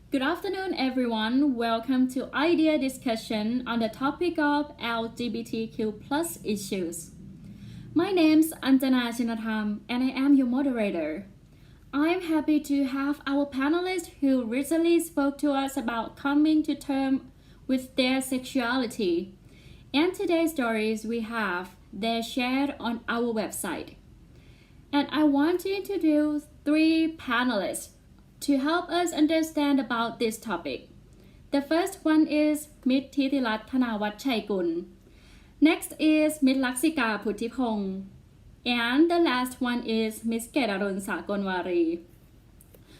Good afternoon, everyone. Welcome to Idea Discussion on the topic of LGBTQ plus issues. My name's Chinnatham, and I am your moderator. I'm happy to have our panelist who recently spoke to us about coming to terms with their sexuality. And today's stories they're shared on our website. And I want to introduce three panelists to help us understand about this topic. The first one is Ms. Thanawatchaikul. Next is Ms. Putthipong. And the last one is Ms. Sakolwaree,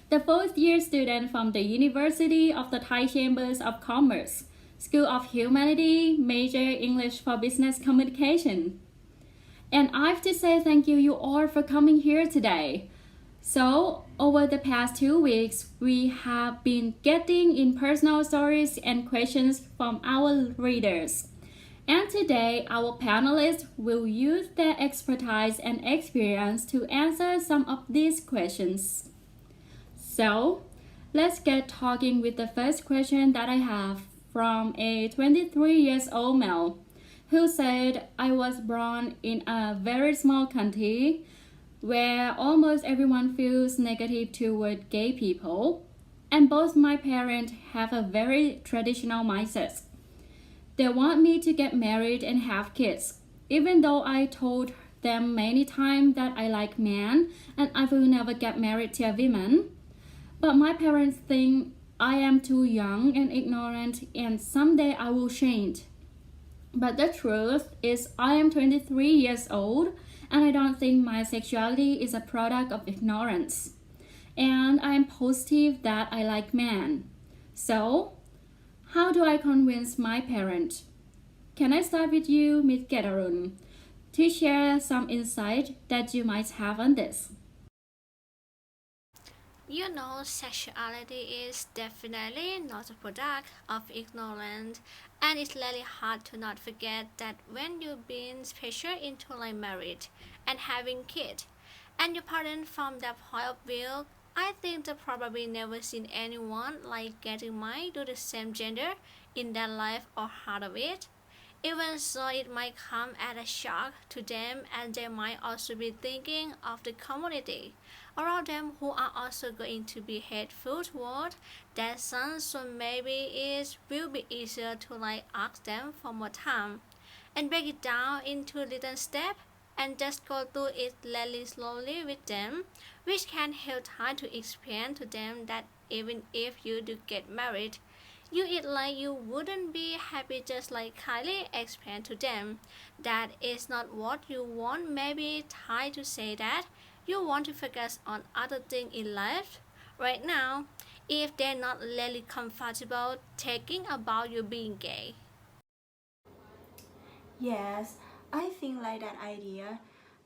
the fourth-year student from the University of the Thai Chambers of Commerce, School of Humanity, major English for Business Communication. And I have to say thank you all for coming here today. So, over the past 2 weeks, we have been getting in personal stories and questions from our readers. And today, our panelists will use their expertise and experience to answer some of these questions. So, let's get talking with the first question that I have from a 23-year-old male who said, I was born in a very small country where almost everyone feels negative toward gay people, and both my parents have a very traditional mindset. They want me to get married and have kids, even though I told them many times that I like men and I will never get married to a woman. But my parents think I am too young and ignorant and someday I will change. But the truth is I am 23 years old and I don't think my sexuality is a product of ignorance. And I am positive that I like men. So, how do I convince my parents? Can I start with you, Ms. Gedarun, to share some insight that you might have on this? Sexuality is definitely not a product of ignorance, and it's really hard to not forget that when you've been pressured into marriage and having kids, and your parents from that point of view, I think they probably never seen anyone getting married to the same gender in their life or heart of it. Even so, it might come as a shock to them, and they might also be thinking of the community around them who are also going to be hateful toward their sons, so maybe it will be easier to ask them for more time and break it down into little steps and just go through it really slowly with them, which can help time to explain to them that even if you do get married, you wouldn't be happy, just Kylie explained to them that it's not what you want. Maybe try to say that you want to focus on other things in life right now if they're not really comfortable talking about you being gay. Yes, I think that idea,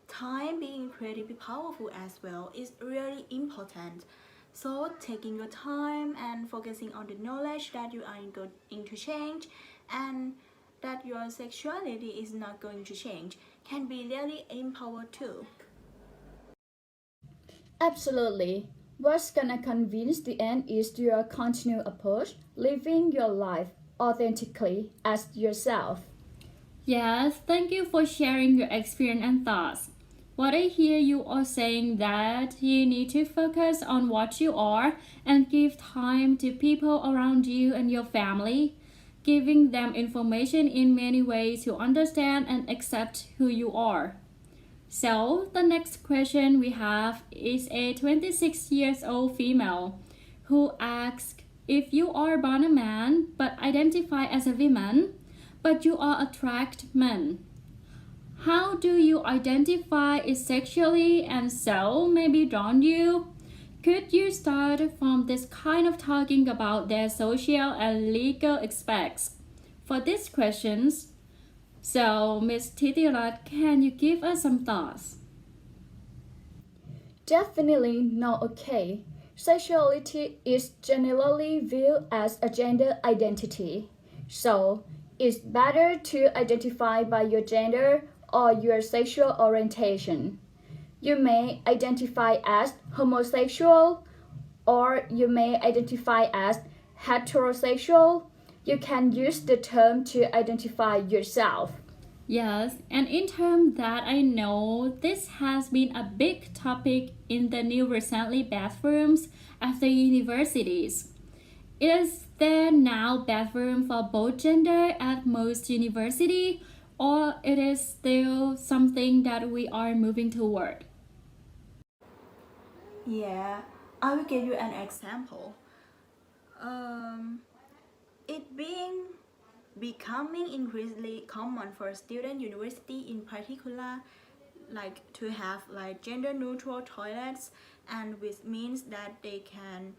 time being incredibly powerful as well, is really important. So taking your time and focusing on the knowledge that you are going to change and that your sexuality is not going to change can be really empowered too. Absolutely. What's gonna convince the end is your continued approach, living your life authentically as yourself. Yes, thank you for sharing your experience and thoughts. What I hear you are saying that you need to focus on what you are and give time to people around you and your family, giving them information in many ways to understand and accept who you are. So, the next question we have is a 26-year-old female who asks, if you are born a man but identify as a woman, but you are attract men, how do you identify it sexually and so maybe drawn you? Could you start from this kind of talking about their social and legal aspects? For these questions, so Ms. Titirat, can you give us some thoughts? Definitely not okay. Sexuality is generally viewed as a gender identity. So, it's better to identify by your gender or your sexual orientation. You may identify as homosexual or you may identify as heterosexual, you can use the term to identify yourself. Yes, and in terms that I know, this has been a big topic in the new recently bathrooms at the universities. Is there now bathroom for both gender at most university, or it is still something that we are moving toward? Yeah, I will give you an example. It being becoming increasingly common for student university in particular, like to have like gender neutral toilets, and which means that they can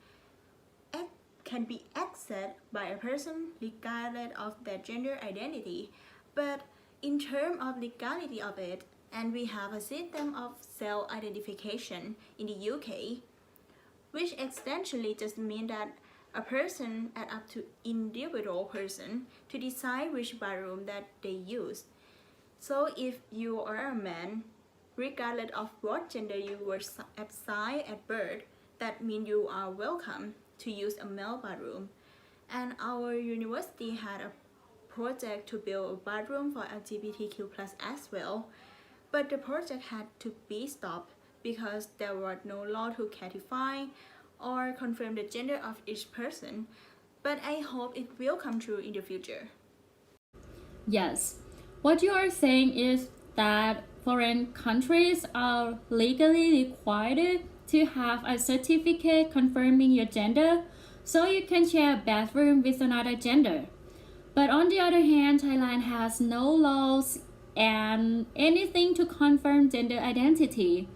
be accessed by a person regardless of their gender identity. But in terms of legality of it, and we have a system of self-identification in the UK, which essentially just means that a person and up to individual person to decide which bathroom that they use. So if you are a man, regardless of what gender you were assigned at birth, that means you are welcome to use a male bathroom. And our university had a project to build a bathroom for LGBTQ plus as well, but the project had to be stopped because there was no law to codify or confirm the gender of each person. But I hope it will come true in the future. Yes. What you are saying is that foreign countries are legally required to have a certificate confirming your gender so you can share a bathroom with another gender. But on the other hand, Thailand has no laws and anything to confirm gender identity.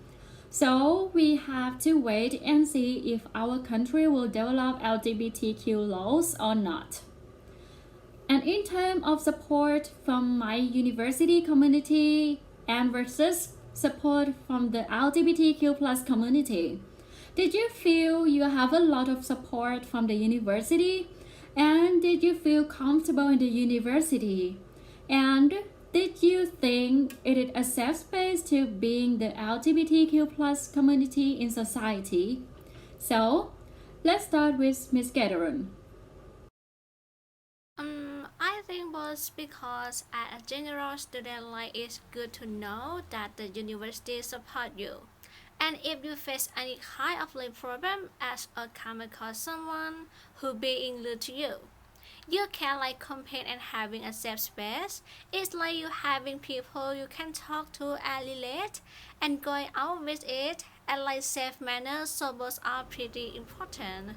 So we have to wait and see if our country will develop LGBTQ laws or not. And in terms of support from my university community and versus support from the LGBTQ plus community, did you feel you have a lot of support from the university? And did you feel comfortable in the university? And did you think it is a safe space to being the LGBTQ plus community in society? So, let's start with Miss Gatherin. I think was because as a general student life it's good to know that the university support you. And if you face any kind of life problem as a come across someone who being rude to you, you can like compare and having a safe space. It's like you having people you can talk to and relate and going out with it and like safe manners, so both are pretty important.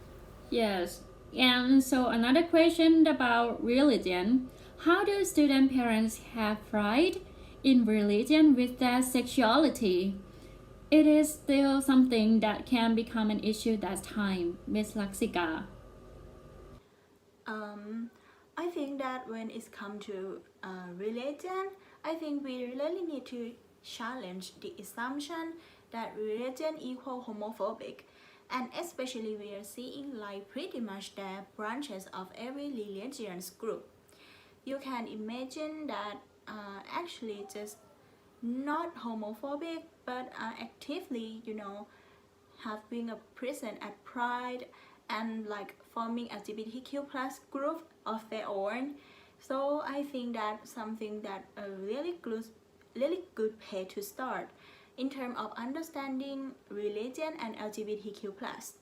Yes. And so another question about religion. How do student parents have pride in religion with their sexuality? It is still something that can become an issue that time, Miss Laksika. I think that when it's come to religion, I think we really need to challenge the assumption that religion equal homophobic, and especially we are seeing like pretty much the branches of every religious group. You can imagine that actually just not homophobic, but actively, having a present at Pride and like forming LGBTQ plus group of their own. So I think that's something that a really good pay to start in terms of understanding religion and LGBTQ plus.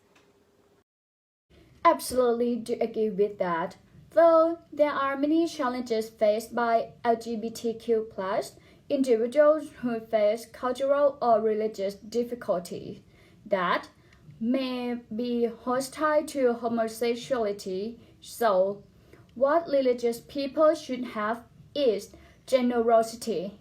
Absolutely do agree with that. Though there are many challenges faced by LGBTQ individuals who face cultural or religious difficulties that may be hostile to homosexuality. So, what religious people should have is generosity.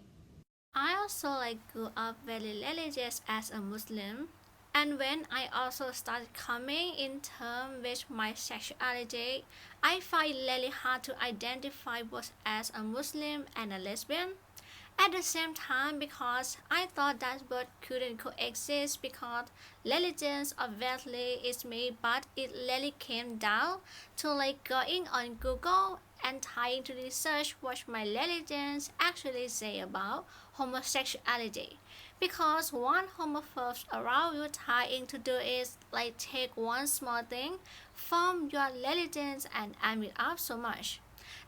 I also like grew up very religious as a Muslim. And when I also started coming in terms with my sexuality, I find it really hard to identify both as a Muslim and a lesbian. At the same time, because I thought that both couldn't coexist because religions obviously is me, but it really came down to like going on Google and trying to research what my religions actually say about homosexuality. Because one homophobes around you trying to do is like take one small thing from your religion and amp it up so much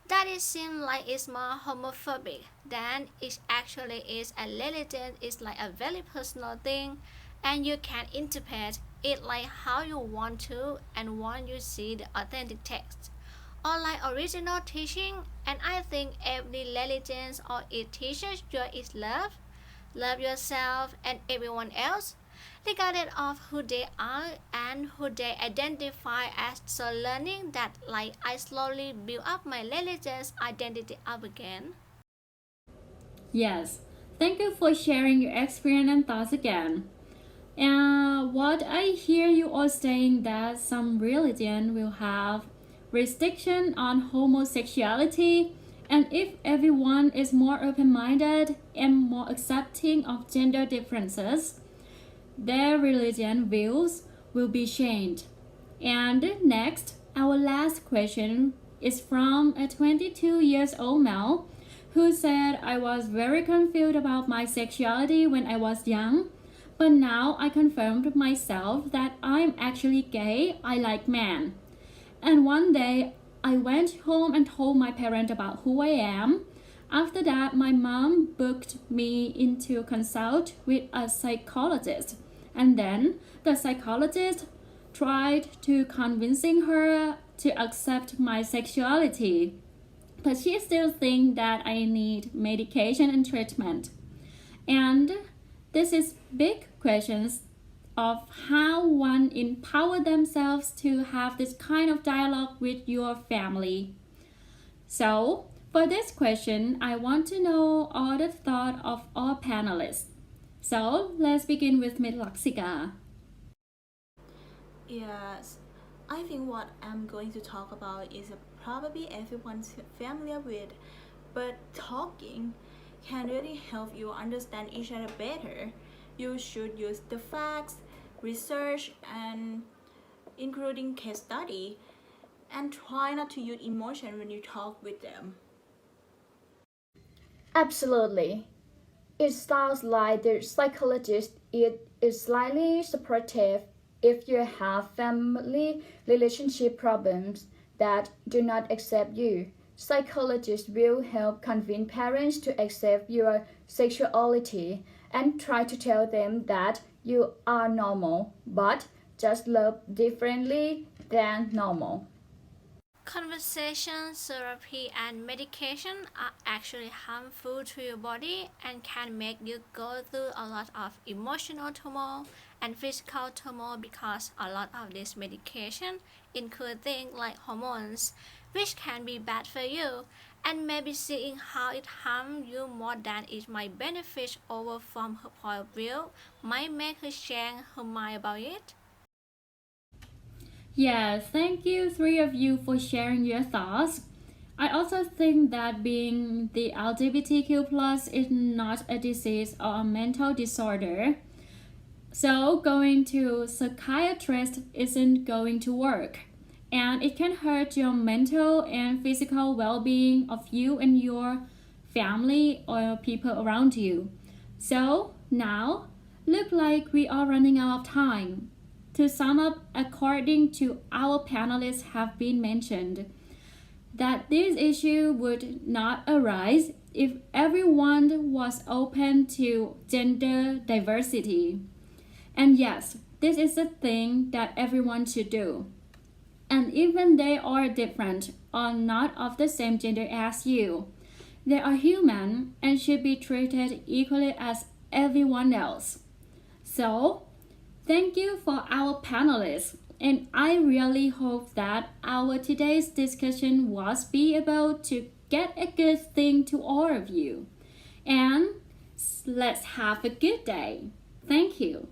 that it seems like it's more homophobic than it actually is. A religion is like a very personal thing, and you can interpret it like how you want to and when you see the authentic text or like original teaching. And I think every religion or it teaches you is love yourself and everyone else regardless of who they are and who they identify as. So learning that like I slowly build up my religion's identity up again. Yes, thank you for sharing your experience and thoughts again. And what I hear you all saying that some religion will have restriction on homosexuality, and if everyone is more open-minded and more accepting of gender differences, their religion views will be changed. And next, our last question is from a 22 years old male who said, I was very confused about my sexuality when I was young, but now I confirmed myself that I'm actually gay. I like men. And one day I went home and told my parents about who I am. After that, my mom booked me into consult with a psychologist. And then the psychologist tried to convincing her to accept my sexuality. But she still thinks that I need medication and treatment. And this is big questions of how one empower themselves to have this kind of dialogue with your family. So, for this question, I want to know all the thought of all panelists. So, let's begin with Ms. Laksika. Yes, I think what I'm going to talk about is probably everyone's familiar with, but talking can really help you understand each other better. You should use the facts, research, and including case study, and try not to use emotion when you talk with them. Absolutely. It sounds like the psychologist is slightly supportive if you have family relationship problems that do not accept you. Psychologists will help convince parents to accept your sexuality and try to tell them that you are normal, but just loved differently than normal. Conversation, therapy, and medication are actually harmful to your body and can make you go through a lot of emotional turmoil and physical turmoil because a lot of this medication include things like hormones, which can be bad for you, and maybe seeing how it harms you more than it might benefit over from her point of view might make her change her mind about it. Yes, thank you, three of you, for sharing your thoughts. I also think that being the LGBTQ plus is not a disease or a mental disorder. So going to psychiatrist isn't going to work. And it can hurt your mental and physical well-being of you and your family or people around you. So now, look like we are running out of time. To sum up, according to our panelists have been mentioned, that this issue would not arise if everyone was open to gender diversity. And yes, this is a thing that everyone should do. And even they are different or not of the same gender as you, they are human and should be treated equally as everyone else. So, thank you for our panelists, and I really hope that our today's discussion was be able to get a good thing to all of you. And let's have a good day. Thank you.